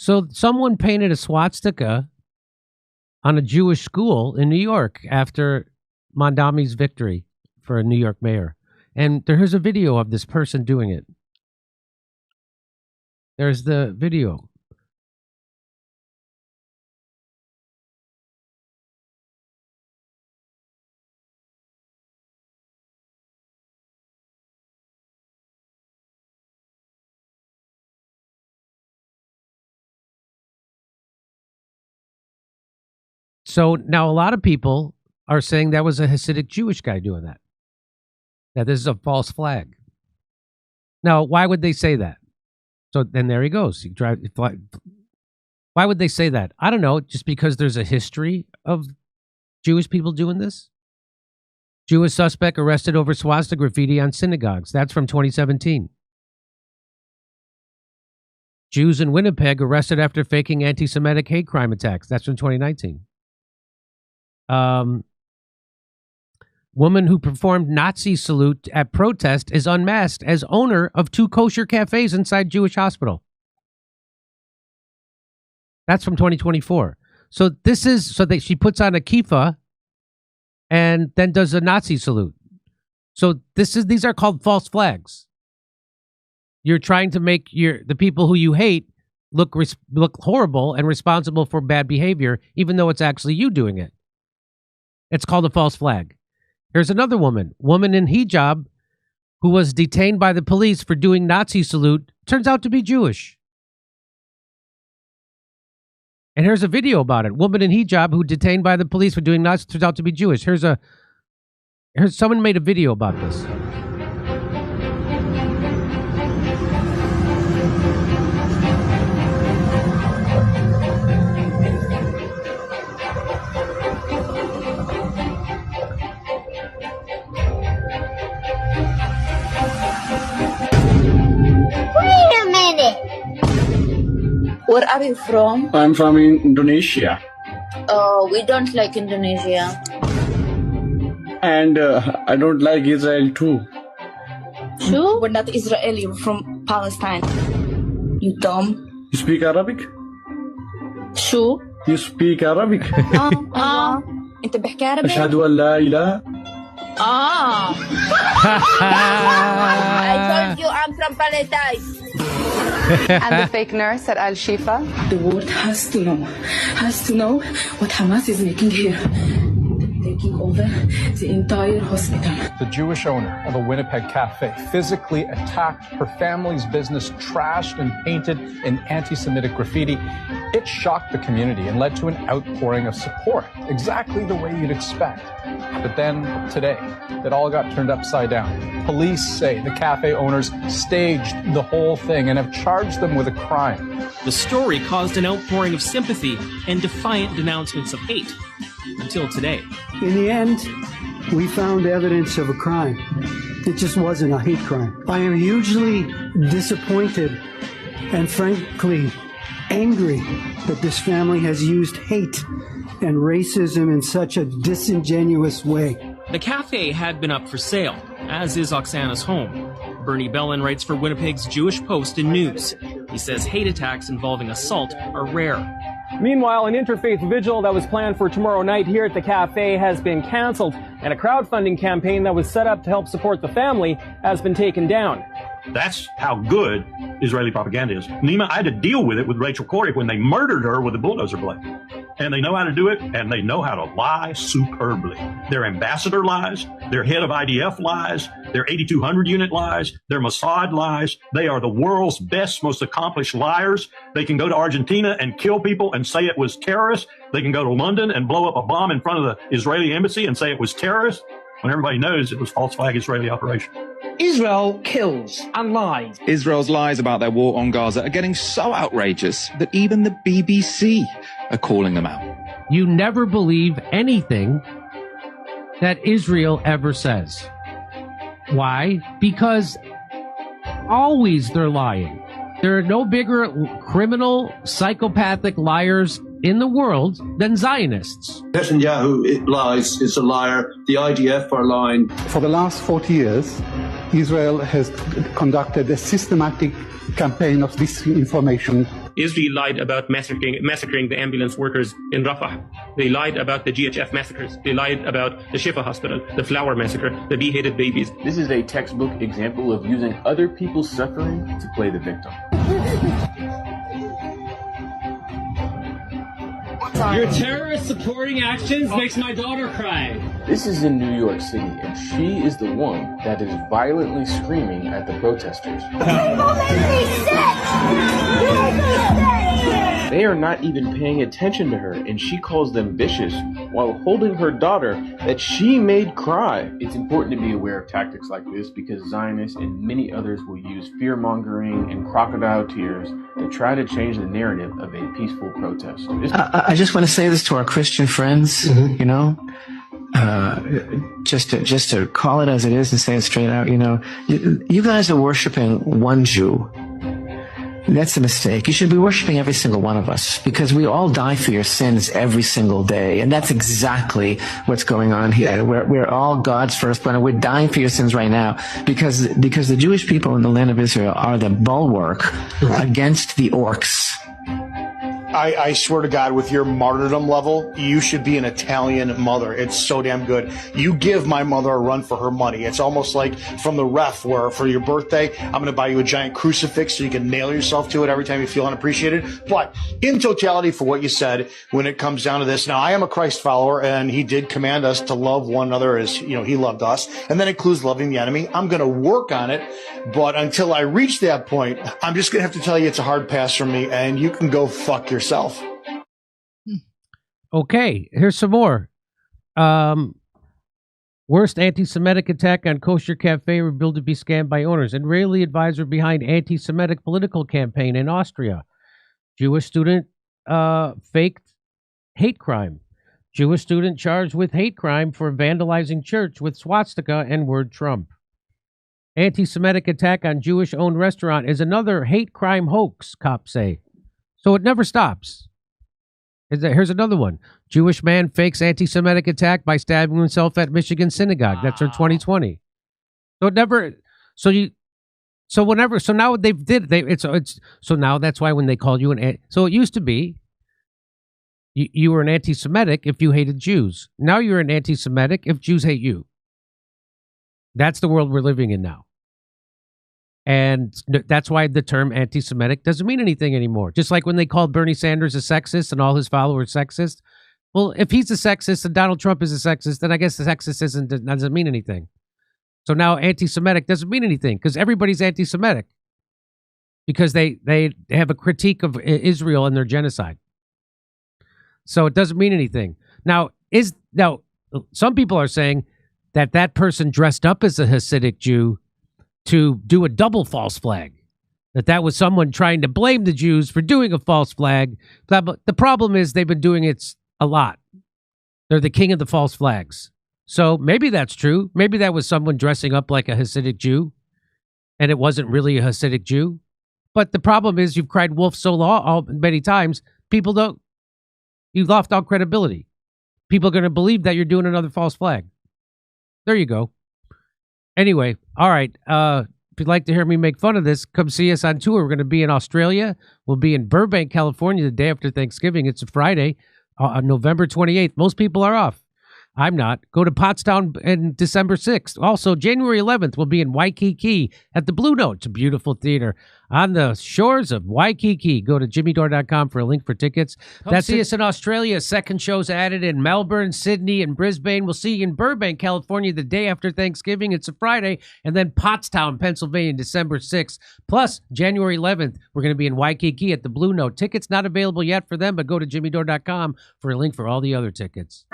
So someone painted a swastika on a Jewish school in New York after Mondami's victory for a New York mayor. And here's a video of this person doing it. There's the video. So now a lot of people are saying that was a Hasidic Jewish guy doing that. That this is a false flag. Now, why would they say that? So then there he goes. Why would they say that? I don't know. Just because there's a history of Jewish people doing this? Jewish suspect arrested over swastika graffiti on synagogues. That's from 2017. Jews in Winnipeg arrested after faking anti-Semitic hate crime attacks. That's from 2019. Woman who performed Nazi salute at protest is unmasked as owner of 2 kosher cafes inside Jewish hospital. That's from 2024. So this is she puts on a kippah and then does a Nazi salute. So these are called false flags. You're trying to make the people who you hate look horrible and responsible for bad behavior, even though it's actually you doing it. It's called a false flag. Here's another woman in hijab, who was detained by the police for doing Nazi salute, turns out to be Jewish. And here's a video about it. Woman in hijab who detained by the police for doing Nazi turns out to be Jewish. Here's someone made a video about this. Where are you from? I'm from Indonesia. Oh, we don't like Indonesia. And I don't like Israel too. Sure? We're not Israeli, we're from Palestine. You dumb. You speak Arabic? Sure. You speak Arabic? انت بحكي عربي؟ أشهد أن لا إله. I told you I'm from Palestine. And the fake nurse at Al Shifa. The world has to know what Hamas is making here. Taking over the entire hospital. The Jewish owner of a Winnipeg cafe physically attacked her family's business, trashed and painted in anti-Semitic graffiti. It shocked the community and led to an outpouring of support, exactly the way you'd expect. But then today, it all got turned upside down. Police say the cafe owners staged the whole thing and have charged them with a crime. The story caused an outpouring of sympathy and defiant denouncements of hate. Until today. In the end, we found evidence of a crime. It just wasn't a hate crime. I am hugely disappointed and frankly angry that this family has used hate and racism in such a disingenuous way. The cafe had been up for sale, as is Oksana's home. Bernie Bellin writes for Winnipeg's Jewish Post and News. He says hate attacks involving assault are rare. Meanwhile, an interfaith vigil that was planned for tomorrow night here at the cafe has been canceled, and a crowdfunding campaign that was set up to help support the family has been taken down. That's how good Israeli propaganda is. Nima, I had to deal with it with Rachel Corrie when they murdered her with a bulldozer blade. And they know how to do it, and they know how to lie superbly. Their ambassador lies, their head of IDF lies, their 8200 unit lies, their Mossad lies. They are the world's best, most accomplished liars. They can go to Argentina and kill people and say it was terrorists. They can go to London and blow up a bomb in front of the Israeli embassy and say it was terrorists, when everybody knows it was false flag Israeli operation. Israel kills and lies. Israel's lies about their war on Gaza are getting so outrageous that even the BBC are calling them out. You never believe anything that Israel ever says. Why? Because always they're lying. There are no bigger criminal, psychopathic liars in the world than Zionists. Netanyahu lies, is a liar. The IDF are lying. For the last 40 years, Israel has conducted a systematic campaign of disinformation. Israel lied about massacring the ambulance workers in Rafah. They lied about the GHF massacres. They lied about the Shifa hospital, the flower massacre, the beheaded babies. This is a textbook example of using other people's suffering to play the victim. Your terrorist supporting actions makes my daughter cry. This is in New York City, and she is the one that is violently screaming at the protesters. People make me sick! You make me sick! They are not even paying attention to her, and she calls them vicious while holding her daughter that she made cry. It's important to be aware of tactics like this because Zionists and many others will use fear-mongering and crocodile tears to try to change the narrative of a peaceful protest. I just want to say this to our Christian friends, you know, just to call it as it is and say it straight out, you know, you guys are worshiping one Jew. That's a mistake. You should be worshiping every single one of us because we all die for your sins every single day. And that's exactly what's going on here. We're all God's firstborn, and we're dying for your sins right now because the Jewish people in the land of Israel are the bulwark against the orcs. I swear to God, with your martyrdom level, you should be an Italian mother. It's so damn good. You give my mother a run for her money. It's almost like from the ref where for your birthday, I'm going to buy you a giant crucifix so you can nail yourself to it every time you feel unappreciated. But in totality, for what you said, when it comes down to this, now I am a Christ follower and he did command us to love one another as, you know, he loved us. And that includes loving the enemy. I'm going to work on it. But until I reach that point, I'm just going to have to tell you it's a hard pass from me and you can go fuck yourself. Okay, here's some more. Worst anti-Semitic attack on kosher cafe revealed to be scammed by owners. Israeli advisor behind anti-Semitic political campaign in Austria. Jewish student faked hate crime. Jewish student charged with hate crime for vandalizing church with swastika and word Trump. Anti-Semitic attack on Jewish-owned restaurant is another hate crime hoax, cops say. So it never stops. Here's another one. Jewish man fakes anti-Semitic attack by stabbing himself at Michigan synagogue. That's from 2020. So it never. So now so now that's why when they call you so it used to be you were an anti-Semitic if you hated Jews. Now you're an anti-Semitic if Jews hate you. That's the world we're living in now. And that's why the term anti-Semitic doesn't mean anything anymore. Just like when they called Bernie Sanders a sexist and all his followers sexist. Well, if he's a sexist and Donald Trump is a sexist, then I guess the sexist doesn't mean anything. So now anti-Semitic doesn't mean anything because everybody's anti-Semitic because they have a critique of Israel and their genocide. So it doesn't mean anything. Now some people are saying that person dressed up as a Hasidic Jew to do a double false flag, that was someone trying to blame the Jews for doing a false flag. But the problem is they've been doing it a lot. They're the king of the false flags. So maybe that's true. Maybe that was someone dressing up like a Hasidic Jew and it wasn't really a Hasidic Jew. But the problem is you've cried wolf so many times, you've lost all credibility. People are going to believe that you're doing another false flag. There you go. Anyway, all right. If you'd like to hear me make fun of this, come see us on tour. We're going to be in Australia. We'll be in Burbank, California the day after Thanksgiving. It's a Friday, on November 28th. Most people are off. I'm not. Go to Pottstown on December 6th. Also, January 11th, we'll be in Waikiki at the Blue Note. It's a beautiful theater on the shores of Waikiki. Go to jimmydore.com for a link for tickets. See us in Australia. Second show's added in Melbourne, Sydney, and Brisbane. We'll see you in Burbank, California the day after Thanksgiving. It's a Friday. And then Pottstown, Pennsylvania, December 6th. Plus, January 11th, we're going to be in Waikiki at the Blue Note. Tickets not available yet for them, but go to jimmydore.com for a link for all the other tickets.